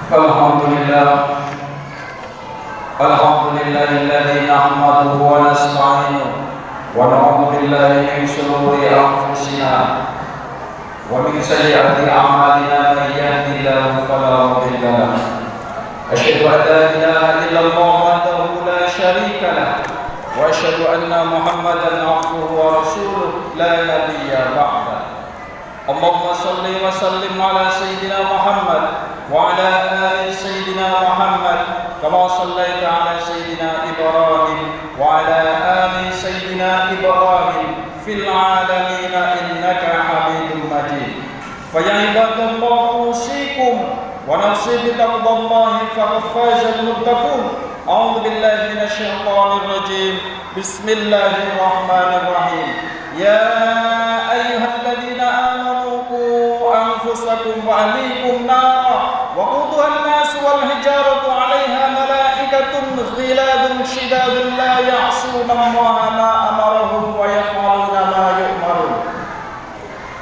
الحمد لله الذي نحمده ونستعينه ونعوذ بالله من شرور أنفسنا ومن سيئات أعمالنا من يهده الله فلا مضل له أشهد أن لا إله إلا الله وحده لا شريك له وأشهد أن محمدا عبده ورسوله لا نبي بعده اللهم صل وسلم على سيدنا محمد وعلى آل سيدنا محمد كما صليت على سيدنا إبراهيم وعلى آل سيدنا إبراهيم في العالمين إنك حميد مجيد فيا عباد الله أوصيكم ونفسي بتقوى الله فقد فاز المتقون أعوذ بالله من الشيطان الرجيم بسم الله الرحمن الرحيم يا أيها الذين آمنوا قوا أنفسكم وأهليكم نارا وقودها الناس والحجارة عليها ملائكة غلاظ شداد لا يعصون الله ما أمرهم ويفعلون ما يؤمرون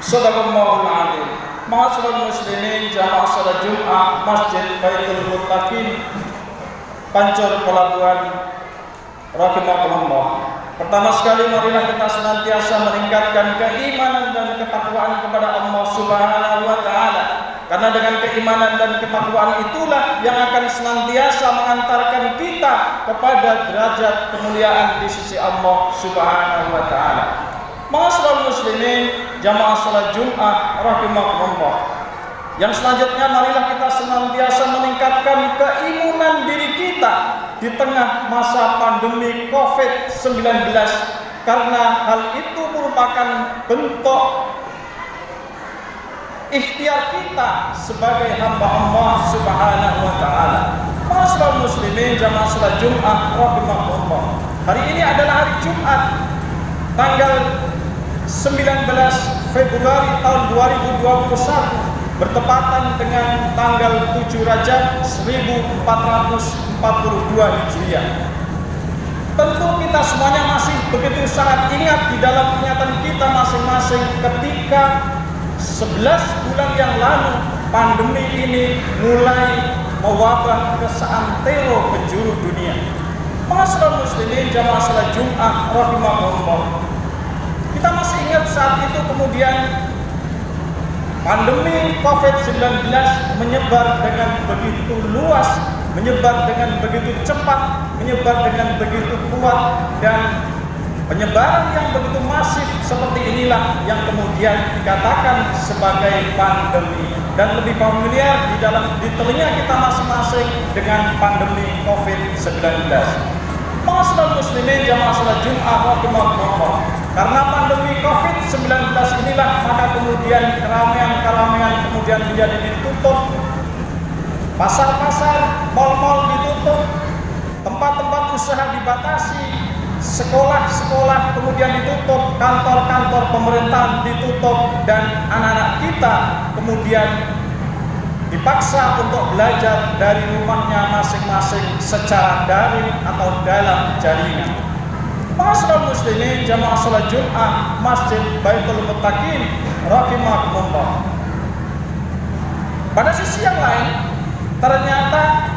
صدق الله العظيم. Ma'asyiral muslimin jamaah salat Jumat Masjid Baitul Muttaqin Pancur Pelabuhan rahimakumullah. Pertama sekali marilah kita senantiasa meningkatkan keimanan dan ketakwaan kepada Allah Subhanahu wa taala. Karena dengan keimanan dan ketakwaan itulah yang akan senantiasa mengantarkan kita kepada derajat kemuliaan di sisi Allah Subhanahu wa taala. Ma'asyiral muslimin jamaah salat Jumat rahimakumullah. Yang selanjutnya marilah kita senantiasa meningkatkan keimanan diri kita di tengah masa pandemi COVID-19 karena hal itu merupakan bentuk ikhtiar kita sebagai hamba Allah Subhanahu wa taala. Ma'asyiral muslimin jamaah salat Jumat rahimakumullah. Hari ini adalah hari Jumat tanggal 19 Februari tahun 2021 bertepatan dengan tanggal 7 Rajab 1442 Hijriah. Tentu kita semuanya masih begitu sangat ingat di dalam ingatan kita masing-masing ketika 11 bulan yang lalu pandemi ini mulai mewabah ke seantero penjuru dunia. Ma'asyiral muslimin jamaah salat Jumat rahimakumullah. Kita masih ingat saat itu kemudian pandemi COVID-19 menyebar dengan begitu luas, menyebar dengan begitu cepat, menyebar dengan begitu kuat, dan penyebaran yang begitu masif seperti inilah yang kemudian dikatakan sebagai pandemi dan lebih familiar di telinga kita masing-masing dengan pandemi COVID-19. Ma'asyiral muslimin jamaah salat Jumat rahimakumullah. Karena pandemi COVID-19 inilah maka kemudian keramaian kemudian menjadi ditutup, pasar-pasar, mal-mal ditutup, tempat-tempat usaha dibatasi, sekolah-sekolah kemudian ditutup, kantor-kantor pemerintahan ditutup, dan anak-anak kita kemudian dipaksa untuk belajar dari rumahnya masing-masing secara daring atau dalam jaringan. Ma'asyiral muslimin jamaah salat Jumat Masjid Baitul Muttaqin rahimakumullah. Pada sisi yang lain, ternyata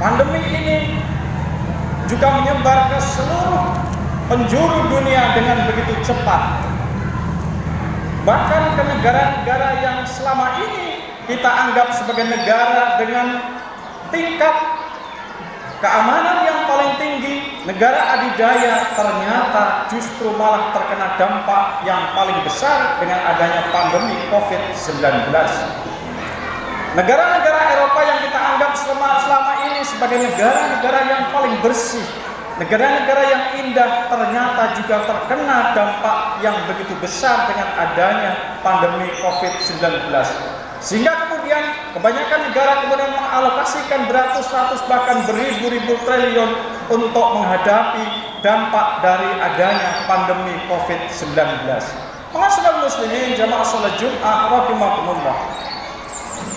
pandemi ini juga menyebar ke seluruh penjuru dunia dengan begitu cepat. Bahkan ke negara-negara yang selama ini kita anggap sebagai negara dengan tingkat keamanan yang paling tinggi, negara adidaya, ternyata justru malah terkena dampak yang paling besar dengan adanya pandemi COVID-19. Negara-negara Eropa yang kita anggap selama ini sebagai negara-negara yang paling bersih, negara-negara yang indah, ternyata juga terkena dampak yang begitu besar dengan adanya pandemi COVID-19. Sehingga kemudian kebanyakan negara kemudian mengalokasikan beratus-ratus bahkan beribu-ribu triliun untuk menghadapi dampak dari adanya pandemi COVID-19. Ma'asyiral muslimin jamaah salat Jumat rahimakumullah.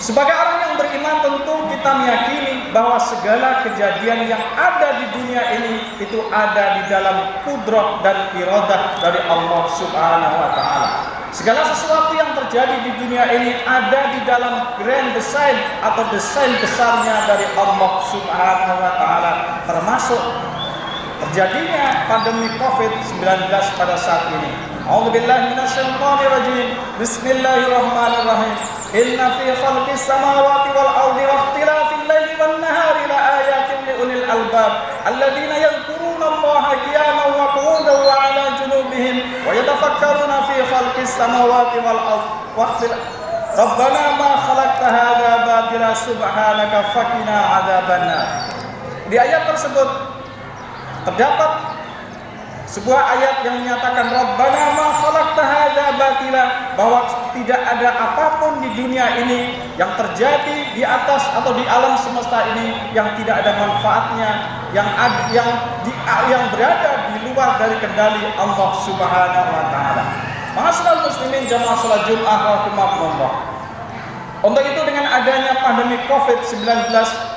Sebagai orang yang beriman tentu kita meyakini bahwa segala kejadian yang ada di dunia ini itu ada di dalam kudrah dan iradah dari Allah Subhanahu wa taala. Segala sesuatu yang terjadi di dunia ini ada di dalam grand design atau desain besarnya dari Allah Subhanahu wa taala, termasuk terjadinya pandemi Covid-19 pada saat ini. A'udzubillahi minasyaitonir rajim. Bismillahirrahmanirrahim. Inna fi khalqis samawati wal ardi wa ikhtilafil laili wan nahari la ayatin li ulil albab alladziina yadhkuruna Allaha qiyaman wa qu'udan wa 'ala junubihim wa yatafakkaruna fi khalqis samawati wal ardi wa ikhtilafil Rabbana ma khalaqta hadza batila subhanaka faqina 'adzabannar. Di ayat tersebut terdapat sebuah ayat yang menyatakan Rabbana ma khalaqta hadza batila, bahwa tidak ada apapun di dunia ini yang terjadi di atas atau di alam semesta ini yang tidak ada manfaatnya, yang berada di luar dari kendali Allah Subhanahu wa taala. Ma'asyiral muslimin jamaah salat Jumat rahimakumullah. Untuk itu dengan adanya pandemi Covid-19,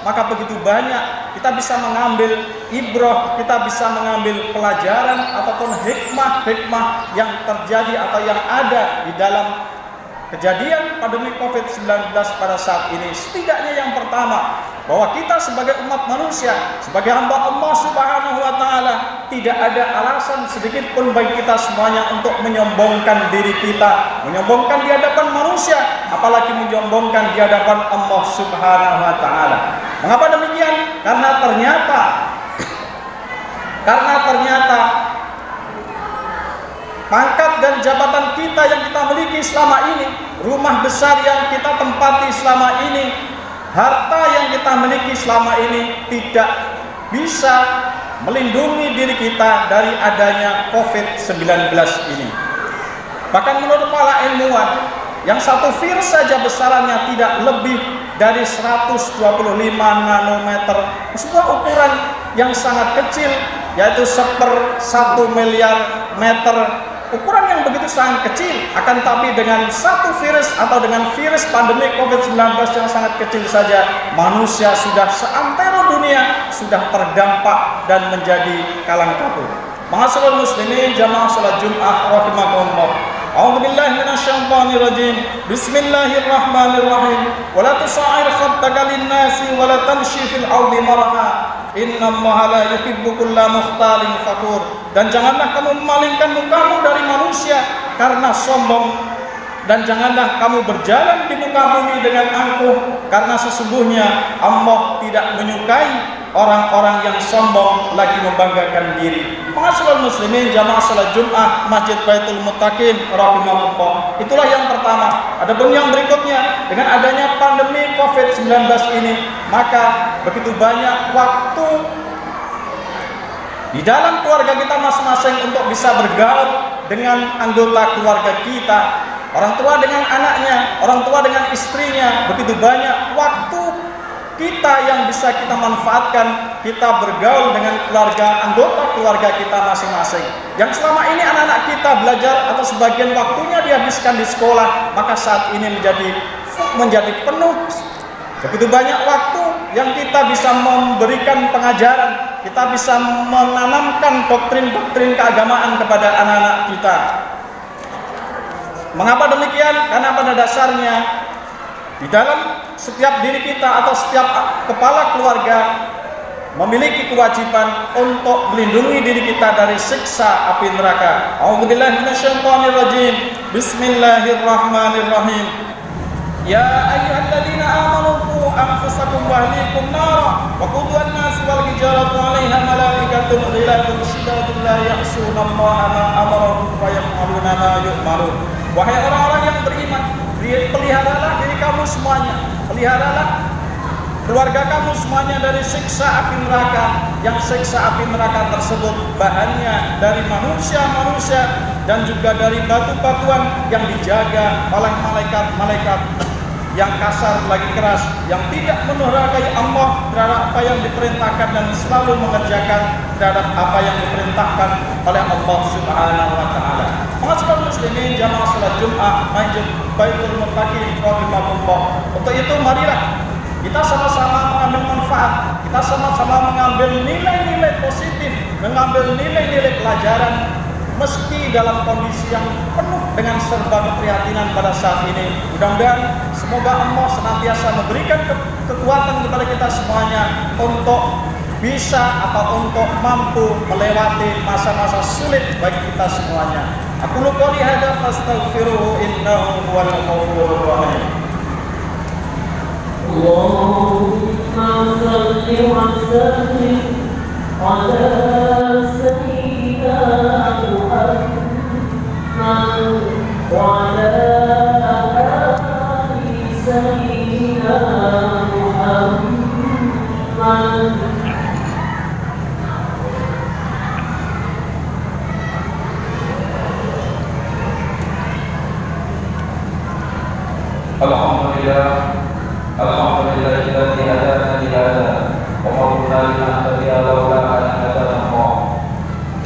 maka begitu banyak kita bisa mengambil ibrah, kita bisa mengambil pelajaran ataupun hikmah-hikmah yang terjadi atau yang ada di dalam kejadian pandemi Covid-19 pada saat ini. Setidaknya yang pertama, bahwa kita sebagai umat manusia, sebagai hamba Allah Subhanahu wa taala, tidak ada alasan sedikit pun bagi kita semuanya untuk menyombongkan diri kita, menyombongkan di hadapan manusia, apalagi menyombongkan di hadapan Allah Subhanahu wa taala. Mengapa demikian? Karena ternyata pangkat dan jabatan kita yang kita miliki selama ini, rumah besar yang kita tempati selama ini, harta yang kita miliki selama ini tidak bisa melindungi diri kita dari adanya Covid-19 ini. Bahkan menurut para ilmuwan, yang satu virus saja besarannya tidak lebih dari 125 nanometer, sebuah ukuran yang sangat kecil, yaitu 1/1 miliar meter. Ukuran yang begitu sangat kecil, akan tapi dengan satu virus atau dengan virus pandemi Covid-19 yang sangat kecil saja, manusia sudah seantero dunia sudah terdampak dan menjadi kalang kabut. Ma'asyiral muslimin jamaah salat Jumat rahimakumullah. A'udzubillahi minasyaitonir rajim. Bismillahirrahmanirrahim. Wa la tusa'ir khaddaka lin-nasi wa la tamshi fil ardi maraha. Innallaha la yuhibbu kulla mukhtalin fakhur. Dan janganlah kamu memalingkan mukamu dari manusia karena sombong, dan janganlah kamu berjalan di muka bumi dengan angkuh, karena sesungguhnya Allah tidak menyukai orang-orang yang sombong lagi membanggakan diri. Ma'asyiral muslimin jamaah salat Jumat Masjid Baitul Muttaqin rahimahullah. Itulah yang pertama. Adapun yang berikutnya, dengan adanya pandemi Covid-19 ini, maka begitu banyak waktu di dalam keluarga kita masing-masing untuk bisa bergaul dengan anggota keluarga kita, orang tua dengan anaknya, orang tua dengan istrinya. Begitu banyak waktu kita yang bisa kita manfaatkan, kita bergaul dengan anggota keluarga kita masing-masing. Yang selama ini anak-anak kita belajar atau sebagian waktunya dihabiskan di sekolah, maka saat ini menjadi penuh. Begitu banyak waktu yang kita bisa memberikan pengajaran, kita bisa menanamkan doktrin-doktrin keagamaan kepada anak-anak kita. Mengapa demikian? Karena pada dasarnya di dalam setiap diri kita atau setiap kepala keluarga memiliki kewajiban untuk melindungi diri kita dari siksa api neraka. A'udzubillahi minasyaitonir rajim. Bismillahirrahmanirrahim. Ya ayyuhalladzina amanu qu anfusakum wa ahlikum nara wa quduhan nas wal hijaratu 'alaiha malaikatun ghiladun syidadun la ya'suna Allaha ma amarahum wa yaf'aluna ma yu'marun. Wahai orang-orang yang beriman, peliharalah diri kamu semuanya, peliharalah keluarga kamu semuanya dari siksa api neraka, yang siksa api neraka tersebut bahannya dari manusia-manusia dan juga dari batu-batuan yang dijaga oleh malaikat-malaikat yang kasar lagi keras, yang tidak menurhakai Allah terhadap apa yang diperintahkan dan selalu mengerjakan terhadap apa yang diperintahkan oleh Allah Subhanahu wa taala. Ma'asyiral muslimin jamaah salat Jumat Masjid Baitul Muttaqin rahimahullah. Untuk itu marilah kita sama-sama mengambil manfaat, kita sama-sama mengambil nilai-nilai positif, mengambil nilai-nilai pelajaran meski dalam kondisi yang penuh dengan serba keprihatinan pada saat ini. Mudah-mudahan semoga Allah senantiasa memberikan kekuatan kepada kita semuanya untuk bisa atau untuk mampu melewati masa-masa sulit bagi kita semuanya. Aku qouli hadza fastaghfiruhu innahu huwal ghafurur rahim. Allahumma shalli wa sallim ala sayyidina Muhammad wa ala ali sayyidina Muhammad. Alhamdulillah, alhamdulillah alladzi hadana li hadza wa ma kunna linahtadiya laula an hadana Allah.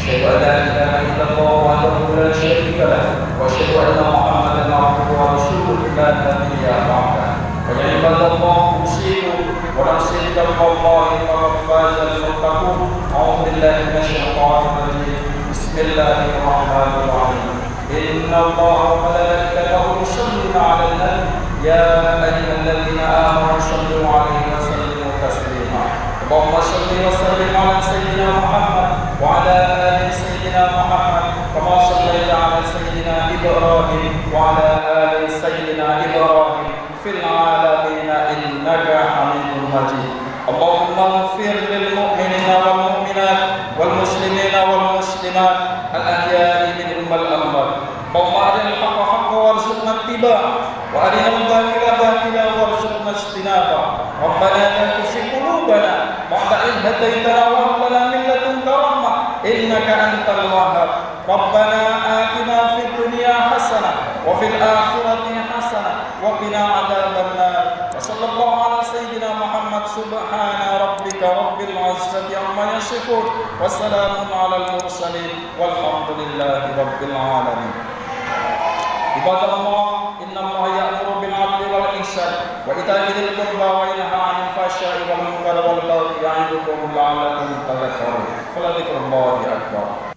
Asyhadu an la ilaha illallah wahdahu la syarika lahu wa asyhadu anna Muhammadan abduhu wa rasuluhu la nabiyya ba'dahu. Fa ya ibadallah usikum wa nafsi billahi faqad faza al-muttaqun. A'udzu billahi minasy syaithanir rajim. Bismillahirrahmanirrahim. Inna Allaha wa malaikatahu yusholluna 'alan nabi ya ayyuhalladzina amanu shollu 'alaihi wa sallimu taslima. Allahumma shalli wa sallim 'ala sayyidina Muhammad wa 'ala ali sayyidina Muhammad kama shallaita 'ala sayyidina Ibrahim wa 'ala ali sayyidina Ibrahim fil 'alamin innaka Hamidum Majid. Allahumma ighfir lil mu'minina wal mu'minat wal muslimina wal muslimat al ahya'i minhum wal amwat. Allahumma arinal haqqa haqqan warzuqna ittiba'ah wa arinal batila batila warzuqna ijtinabah. Rabbana la tuzigh qulubana ba'da idh hadaytana wa hab lana min ladunka rahmah innaka antal wahhab. Rabbana atina fid dunya hasanah wa fil akhirati hasanah wa qina adzabannar. Wa sallallahu ala sayyidina Muhammad subhana rabbika rabbil izzati amma yasifun wa salamun alal mursalin walhamdulillahi rabbil alamin. Ibadallah, innallaha ya'muru bil 'adli wal ihsan wa ita'i dzil qurba wa yanha 'anil fahsya'i wal munkari wal baghi ya'idukum la'allakum tadhakkarun. Fala dzikrullahi akbar.